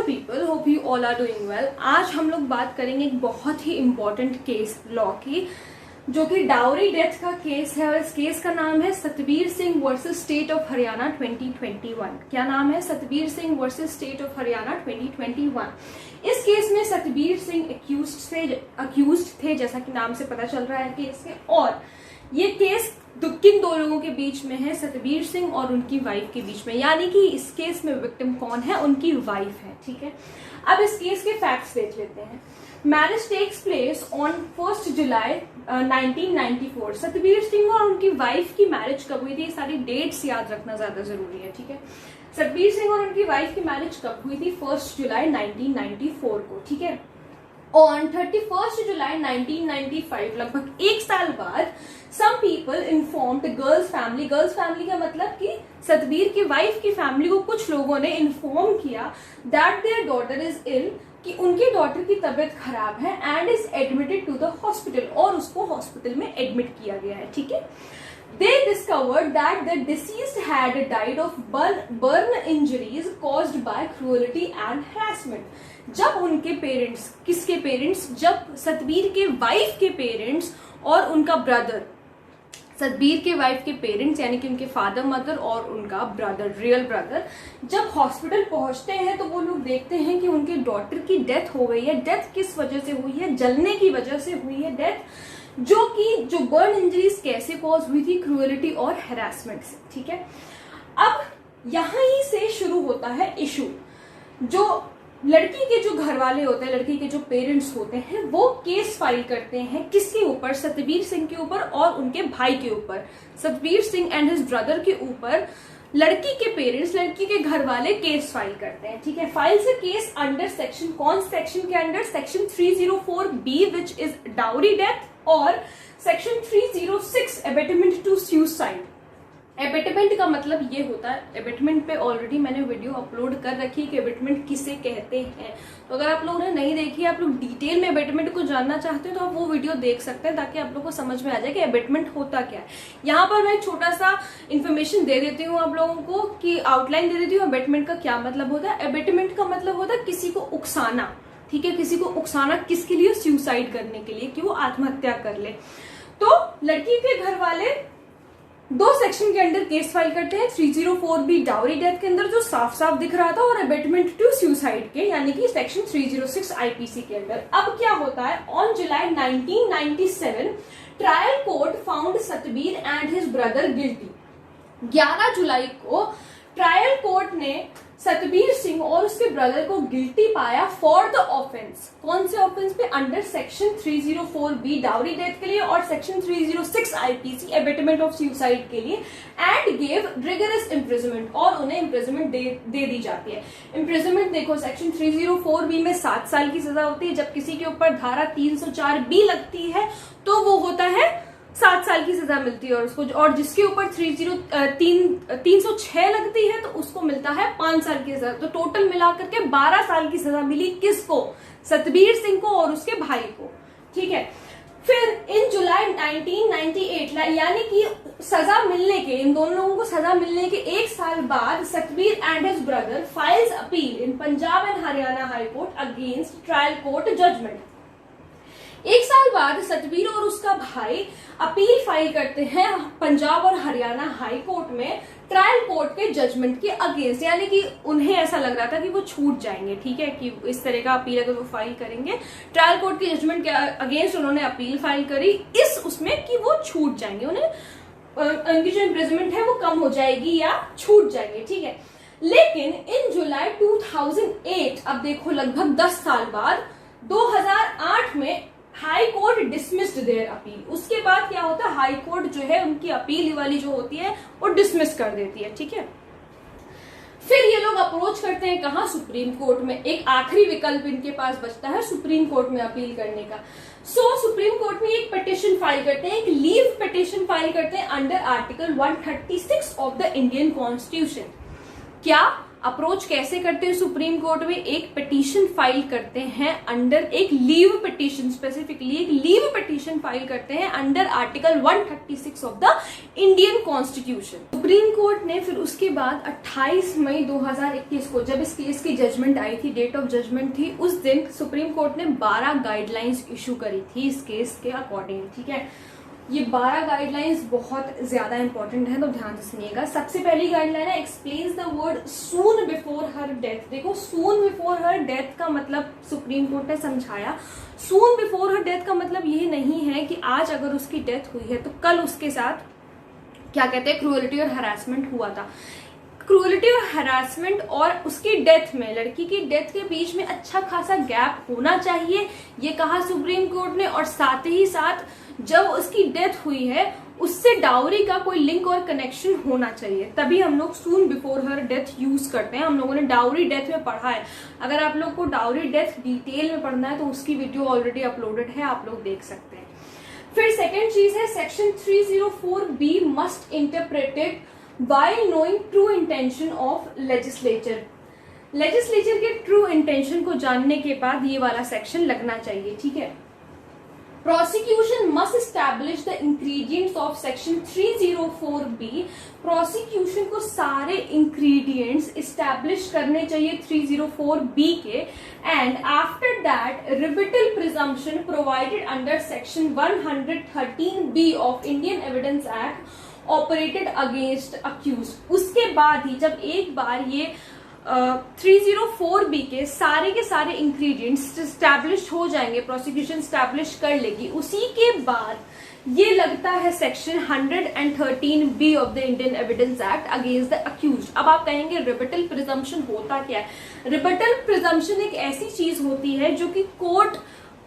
People, hope you all are doing well. आज हम लोग बात करेंगे एक बहुत ही इम्पोर्टेंट केस लॉ की, जो कि डाउरी डेथ का केस है। और इस केस का नाम है Satbir Singh versus state of Haryana 2021। क्या नाम है? Satbir Singh versus state of Haryana 2021। इस केस में सतबीर सिंह अक्यूज्ड थे, जैसा कि नाम से पता चल रहा है केस के। और ये केस किन दो लोगों के बीच में है? सतबीर सिंह और उनकी वाइफ के बीच में। यानी कि इस केस में विक्टिम कौन है? उनकी वाइफ है। ठीक है, अब इस केस के फैक्ट्स देख लेते हैं। मैरिज टेक्स प्लेस ऑन 1 जुलाई 1994। सतबीर सिंह और उनकी वाइफ की मैरिज कब हुई थी? ये सारी डेट्स याद रखना ज्यादा जरूरी है। ठीक है, सतबीर सिंह और उनकी वाइफ की मैरिज कब हुई थी? 1 जुलाई 1994 को। ठीक है, ऑन 31 जुलाई 1995, लगभग एक साल बाद, some people informed girls family का मतलब कि सतबीर की वाइफ की फैमिली को कुछ लोगों ने इन्फॉर्म किया that their daughter is ill, कि उनकी डॉटर की तबीयत खराब है, and is admitted to the hospital, और उसको हॉस्पिटल में एडमिट किया गया है। ठीक है, they discovered that the deceased had died of burn injuries caused by cruelty and harassment। जब उनके पेरेंट्स, किसके पेरेंट्स? जब सतबीर के वाइफ के पेरेंट्स और उनका ब्रदर, सतबीर के वाइफ के पेरेंट्स यानी कि उनके फादर मदर और उनका ब्रदर, रियल ब्रदर, जब हॉस्पिटल पहुंचते हैं तो वो लोग देखते हैं कि उनके डॉटर की डेथ हो गई है। डेथ किस वजह से हुई है? जलने की वजह से हुई है डेथ, जो बर्न इंजरीज कैसे कॉज हुई थी? क्रूएलिटी और हैरेसमेंट से। ठीक है, अब यहां ही से शुरू होता है इशू। जो लड़की के जो घर वाले होते हैं, लड़की के जो पेरेंट्स होते हैं, वो केस फाइल करते हैं किसके ऊपर? सतबीर सिंह के ऊपर और उनके भाई के ऊपर। Satbir Singh and his brother के ऊपर लड़की के पेरेंट्स, लड़की के घर वाले केस फाइल करते हैं। ठीक है, फाइल से केस अंडर सेक्शन, कौन सेक्शन के under? Section 304B which is dowry death, और section 306 abetment to suicide. Abetment का मतलब ये होता है, एबेटमेंट पे ऑलरेडी मैंने वीडियो अपलोड कर रखी है कि एबेटमेंट किसे कहते हैं। तो अगर आप लोगों ने नहीं देखी, आप लोग डिटेल में एबेटमेंट को जानना चाहते हो तो आप वो वीडियो देख सकते हैं, ताकि आप लोग को समझ में आ जाए कि एबेटमेंट होता क्या है। यहाँ पर मैं छोटा सा इन्फॉर्मेशन दे देती हूँ आप लोगों को, कि आउटलाइन दे देती हूँ एबेटमेंट का क्या मतलब होता है। एबेटमेंट का मतलब होता है किसी को उकसाना। ठीक है, किसी को उकसाना किसके लिए? सुसाइड करने के लिए, कि वो आत्महत्या कर ले। तो लड़की के घर वाले दो सेक्शन के अंडर केस फाइल करते हैं, 304B डाउरी डेथ के अंदर जो साफ साफ दिख रहा था, और एबेटमेंट टू सुसाइड के यानी कि सेक्शन 306 IPC के अंदर। अब क्या होता है? On July 1997 trial court found Satbir and his brother guilty. 11 जुलाई को ट्रायल कोर्ट ने सतबीर सिंह और उसके ब्रदर को गिल्टी पाया फॉर द ऑफेंस। कौन से ऑफेंस पे? Under section 304B dowry death के लिए और section 306 IPC abetment of suicide के लिए, एंड गेव रिगरस इम्प्रिजनमेंट, और उन्हें इम्प्रिजनमेंट दे दी जाती है। इम्प्रिजनमेंट देखो, सेक्शन 304B में 7 साल की सजा होती है। जब किसी के ऊपर धारा 304B लगती है तो वो होता है 7 साल की सजा मिलती है, और उसको, और जिसके ऊपर 306 लगती है तो उसको मिलता है 5 साल की सजा। तो टोटल मिलाकर के 12 साल की सजा मिली किसको? सतबीर सिंह को और उसके भाई को। ठीक है, फिर इन जुलाई 1998, यानी कि सजा मिलने के, इन दोनों लोगों को सजा मिलने के एक साल बाद, Satbir and his brother files appeal in Punjab and Haryana high court against trial court judgment. एक साल बाद सतबीर और उसका भाई अपील फाइल करते हैं पंजाब और हरियाणा हाई कोर्ट में ट्रायल कोर्ट के जजमेंट के अगेंस्ट। यानी कि उन्हें ऐसा लग रहा था कि वो छूट जाएंगे। ठीक है, कि इस तरह का अपील अगर वो फाइल करेंगे ट्रायल कोर्ट के जजमेंट के अगेंस्ट, उन्होंने अपील फाइल करी उसमें कि वो छूट जाएंगे, उन्हें उनकी जो इम्प्रिजनमेंट है वो कम हो जाएगी या छूट जाएंगे। ठीक है, लेकिन इन जुलाई 2008, अब देखो लगभग 10 साल बाद, 2008 में high court dismissed their appeal. उसके बाद क्या होता है? हाई कोर्ट जो है उनकी अपील वाली जो होती है वो डिसमिस कर देती है। ठीक है, फिर ये लोग अप्रोच करते हैं कहां? सुप्रीम कोर्ट में। एक आखिरी विकल्प इनके पास बचता है सुप्रीम कोर्ट में अपील करने का। सुप्रीम कोर्ट में एक पिटिशन फाइल करते हैं, एक लीव पिटिशन फाइल करते हैं under article 136 of the Indian constitution. क्या? अप्रोच कैसे करते हैं सुप्रीम कोर्ट में, एक पिटीशन फाइल करते हैं अंडर एक लीव पिटीशन, स्पेसिफिकली एक लीव पिटीशन फाइल करते हैं under article 136 of the Indian constitution. Supreme court ने फिर उसके बाद 28 मई 2021 को जब इस केस की जजमेंट आई थी, डेट ऑफ जजमेंट थी, उस दिन सुप्रीम कोर्ट ने 12 गाइडलाइंस इशू करी थी इस केस के अकॉर्डिंग। ठीक है, ये 12 गाइडलाइंस बहुत ज्यादा इंपॉर्टेंट है, तो ध्यान से सुनिएगा। सबसे पहली गाइडलाइन है explains the word soon before her death. देखो, सून बिफोर हर डेथ का मतलब सुप्रीम कोर्ट ने समझाया। सून बिफोर हर डेथ का मतलब ये नहीं है कि आज अगर उसकी डेथ हुई है तो कल उसके साथ क्या कहते हैं क्रूअलिटी और हरासमेंट हुआ था। क्रूअलिटी और हरासमेंट और उसकी डेथ में, लड़की की डेथ के बीच में अच्छा खासा गैप होना चाहिए, ये कहा सुप्रीम कोर्ट ने। और साथ ही साथ जब उसकी डेथ हुई है उससे डाउरी का कोई लिंक और कनेक्शन होना चाहिए, तभी हम लोग सून बिफोर हर डेथ यूज करते हैं। हम लोगों ने डाउरी डेथ में पढ़ा है, अगर आप लोग को डाउरी डेथ डिटेल में पढ़ना है तो उसकी वीडियो ऑलरेडी अपलोडेड है, आप लोग देख सकते हैं। फिर सेकेंड चीज है section 304B must interpreted while knowing true intention of legislature। Legislature के ट्रू इंटेंशन को जानने के बाद ये वाला सेक्शन लगना चाहिए। ठीक है, prosecution must establish the ingredients of section 304B। Prosecution को सारे इंग्रेडिएंट्स एस्टैब्लिश करने चाहिए 304B के। And after that rebuttal presumption provided under section 113B of Indian evidence Act operated against accused. उसके बाद ही जब एक बार ये 304B के सारे इंग्रेडिएंट्स स्टैब्लिश हो जाएंगे, प्रोसिक्यूशन स्टैब्लिश कर लेगी, उसी के बाद ये लगता है section 113B of the Indian evidence act against the accuse. अब आप कहेंगे रिबिटल प्रिजम्पशन होता क्या है? रिबिटल प्रिजम्पशन एक ऐसी चीज होती है जो कि कोर्ट,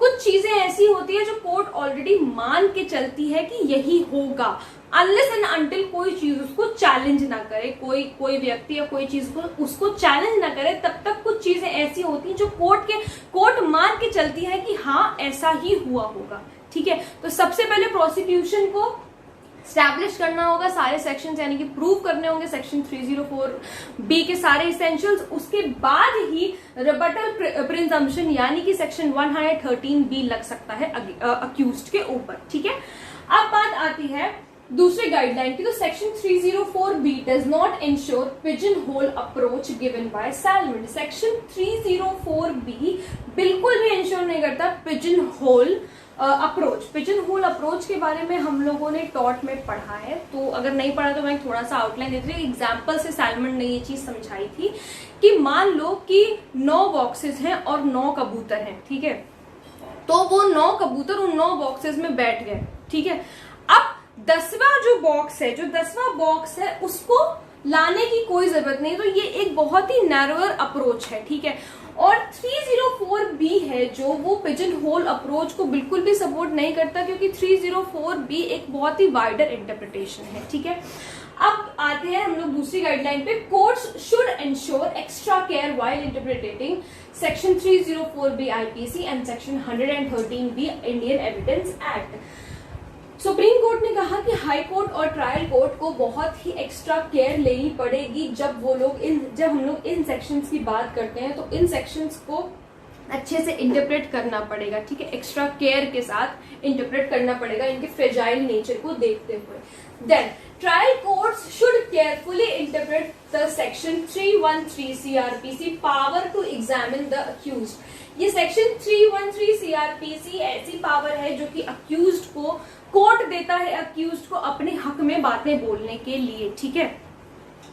कुछ चीजें ऐसी होती है जो कोर्ट ऑलरेडी मान के चलती है कि यही होगा, अनलेस एंड अनटिल कोई चीज उसको चैलेंज ना करे, कोई व्यक्ति या कोई चीज को उसको चैलेंज ना करे, तब तक कुछ चीजें ऐसी होती हैं जो कोर्ट मान के चलती है कि हाँ ऐसा ही हुआ होगा। ठीक है, तो सबसे पहले प्रोसिक्यूशन को स्टैब्लिश करना होगा सारे सेक्शंस, यानी कि प्रूव करने होंगे सेक्शन 304B के सारे इसेंशियल्स। उसके बाद ही रिबटल प्रिजम्पशन यानी कि सेक्शन 113B लग सकता है अक्यूज्ड के ऊपर। ठीक है, अब बात आती है दूसरे गाइडलाइन की। तो section 304B does not ensure pigeon hole approach given by Salmon. Section 304B बिल्कुल भी इंश्योर नहीं करता pigeon hole approach. Pigeon hole approach के बारे में हम लोगों ने टॉट में पढ़ा है, तो अगर नहीं पढ़ा तो मैं थोड़ा सा आउटलाइन देती हूँ। एग्जाम्पल से सैलमन ने ये चीज समझाई थी कि मान लो कि 9 बॉक्सेस हैं और 9 कबूतर हैं। ठीक है, तो वो 9 कबूतर उन 9 बॉक्सेस में बैठ गए। ठीक है, अब 10वां जो बॉक्स है, जो 10वां बॉक्स है उसको लाने की कोई जरूरत नहीं, तो ये एक बहुत ही नैरोअर अप्रोच है। ठीक है, और 304B है जो वो पिजन होल अप्रोच को बिल्कुल भी सपोर्ट नहीं करता, क्योंकि 304B एक बहुत ही वाइडर इंटरप्रिटेशन है। ठीक है, अब आते हैं हम लोग दूसरी गाइडलाइन पे। Courts should ensure extra care while interpreting section 304B IPC and section 113B Indian evidence act. Supreme court ने कहा कि हाई कोर्ट और ट्रायल कोर्ट को बहुत ही एक्स्ट्रा केयर लेनी पड़ेगी जब हम लोग इन सेक्शंस की बात करते हैं, तो इन सेक्शंस को अच्छे से इंटरप्रेट करना पड़ेगा। ठीक है, एक्स्ट्रा केयर के साथ इंटरप्रेट करना पड़ेगा इनके फ्रेजाइल नेचर को देखते हुए। Then trial courts should carefully interpret the section 313 CRPC power to examine the accused. ये सेक्शन 313 CRPC ऐसी पावर है जो कि अक्यूज्ड को कोर्ट देता है, अक्यूज्ड को अपने हक में बातें बोलने के लिए। ठीक है,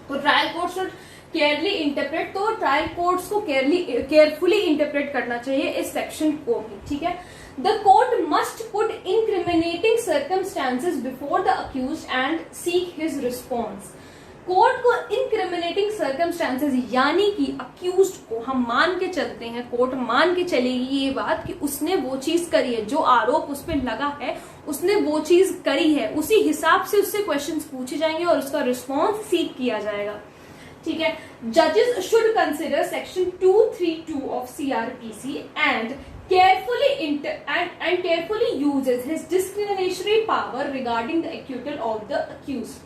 तो ट्रायल कोर्ट शुड केयरली इंटरप्रेट, तो ट्रायल कोर्ट्स को केयरफुली इंटरप्रेट करना चाहिए इस सेक्शन को भी। ठीक है, the court must put incriminating circumstances before the accused and seek his response. Court को इंक्रिमिनेटिंग सर्कमस्टांसेस यानी कि अक्यूज्ड को हम मान के चलते हैं, कोर्ट मान के चलेगी ये बात कि उसने वो चीज करी है, जो आरोप उस पर लगा है उसने वो चीज करी है, उसी हिसाब से उससे क्वेश्चंस पूछे जाएंगे और उसका रिस्पॉन्स सीक किया जाएगा। ठीक है, जजेस should consider section 232 of CRPC and carefully uses his discretionary power regarding the acquittal of the accused।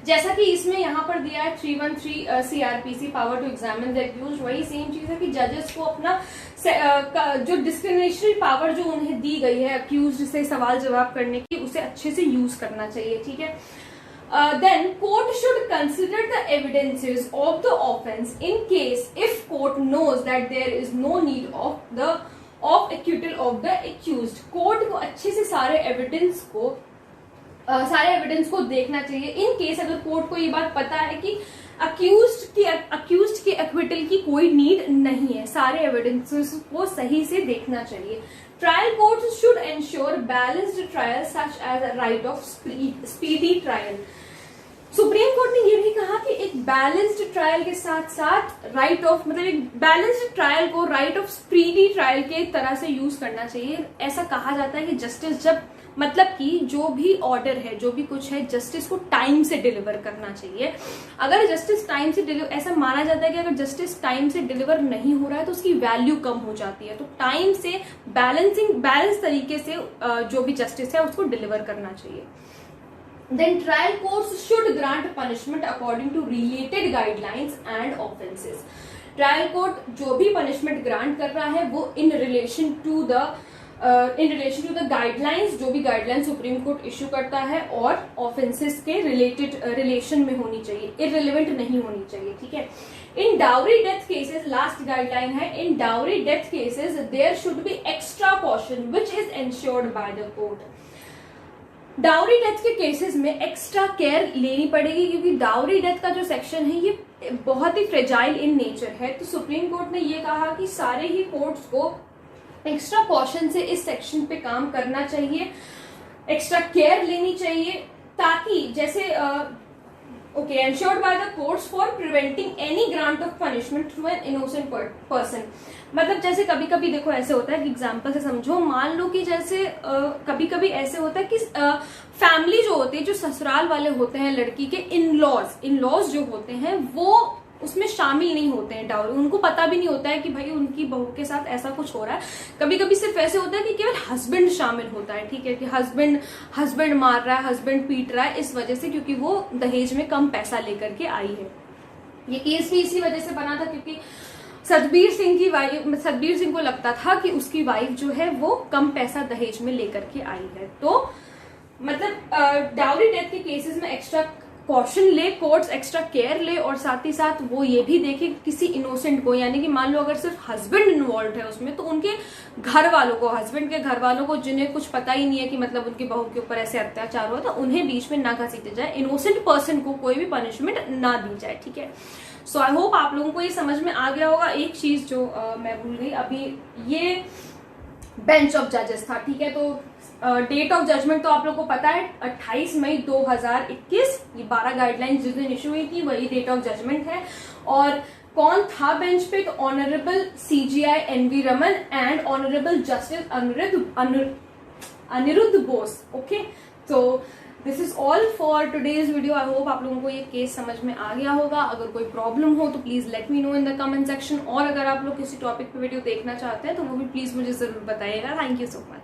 जैसा कि इसमें यहाँ पर दिया है 313 CRPC power to examine the accused, वही सेम चीज है कि जजेस को अपना जो डिस्क्रिमिनेटरी पावर जो उन्हें दी गई है अक्यूज्ड से सवाल जवाब करने की, उसे अच्छे से यूज करना चाहिए, ठीक है। Then court should consider the evidences of the offence in case if court knows that there is no need of acquittal of the accused। Court को अच्छे से सारे एविडेंस को देखना चाहिए। इन केस अगर कोर्ट को ये बात पता है कि अक्यूज्ड के एक्विटल की कोई नीड नहीं है, सारे एविडेंसेस को सही से देखना चाहिए। Trial court should ensure balanced trial such as a right of speedy trial. Supreme court ने यह भी कहा कि एक बैलेंस्ड ट्रायल के साथ साथ राइट ऑफ मतलब एक बैलेंस्ड ट्रायल को राइट ऑफ स्पीडी ट्रायल के तरह से यूज करना चाहिए। ऐसा कहा जाता है कि जस्टिस जब मतलब कि जो भी ऑर्डर है, जो भी कुछ है, जस्टिस को टाइम से डिलीवर करना चाहिए। अगर जस्टिस टाइम से ऐसा माना जाता है कि अगर जस्टिस टाइम से डिलीवर नहीं हो रहा है तो उसकी वैल्यू कम हो जाती है। तो टाइम से बैलेंस तरीके से जो भी जस्टिस है उसको डिलीवर करना चाहिए। Then trial courts should grant punishment according to related guidelines and offences। Trial court जो भी पनिशमेंट ग्रांट कर रहा है वो in relation to the guidelines, जो भी गाइडलाइंस सुप्रीम कोर्ट इश्यू करता है, और ऑफेंसेस के रिलेशन में होनी चाहिए, इररिलेवेंट नहीं होनी चाहिए, ठीक है। In dowry death cases, last guideline है, in dowry death cases there should be extra caution which is ensured by the court. Dowry death के केसेस में एक्स्ट्रा केयर लेनी पड़ेगी क्योंकि डाउरी डेथ का जो सेक्शन है ये बहुत ही फ्रेजाइल इन नेचर है। तो सुप्रीम कोर्ट ने ये कहा कि सारे ही कोर्ट्स को एक्स्ट्रा कॉशन से इस सेक्शन पे काम करना चाहिए, एक्स्ट्रा केयर लेनी चाहिए, ताकि जैसे ensured by the courts for preventing any grant of punishment to an innocent person. मतलब जैसे कभी कभी देखो ऐसे होता है कि एग्जाम्पल से समझो, मान लो कि जैसे कभी कभी ऐसे होता है कि फैमिली जो होती है, जो ससुराल वाले होते हैं लड़की के, इन-लॉज जो होते हैं वो उसमें शामिल नहीं होते हैं डाउरी, उनको पता भी नहीं होता है कि भाई उनकी बहू के साथ ऐसा कुछ हो रहा है। कभी कभी सिर्फ ऐसे होता है कि केवल हस्बैंड शामिल होता है, ठीक है, कि हस्बैंड मार रहा है, हस्बैंड पीट रहा है इस वजह से क्योंकि वो दहेज में कम पैसा लेकर के आई है। ये केस भी इसी वजह से बना था क्योंकि सतबीर सिंह को लगता था कि उसकी वाइफ जो है वो कम पैसा दहेज में लेकर के आई है। तो मतलब डाउरी डेथ के केसेस में एक्स्ट्रा कॉशन ले कोर्ट्स, एक्स्ट्रा केयर ले, और साथ ही साथ वो ये भी देखे किसी इनोसेंट को, यानी कि मान लो अगर सिर्फ हस्बैंड इन्वॉल्व है उसमें तो उनके घर वालों को, हस्बैंड के घर वालों को जिन्हें कुछ पता ही नहीं है कि मतलब उनकी बहू के ऊपर ऐसे अत्याचार हुआ, तो उन्हें बीच में ना घसीटे जाए, इनोसेंट पर्सन को कोई भी पनिशमेंट ना दी जाए, ठीक है। सो आई होप आप लोगों को ये समझ में आ गया होगा। एक चीज जो मैं भूल गई अभी, ये बेंच ऑफ जजेस था, ठीक है। तो डेट ऑफ जजमेंट तो आप लोग को पता है 28 मई 2021, ये 12 गाइडलाइंस जिस दिन इश्यू हुई थी वही डेट ऑफ जजमेंट है। और कौन था बेंच पे, तो honourable CGI NV Raman and honourable Justice Aniruddha Bose. Okay, तो this is all for today's video. I hope आप लोगों को ये केस समझ में आ गया होगा। अगर कोई प्रॉब्लम हो तो please let me know in the comment section, और अगर आप लोग किसी टॉपिक पे वीडियो देखना चाहते हैं तो वो भी प्लीज मुझे जरूर बताइएगा। Thank you so much.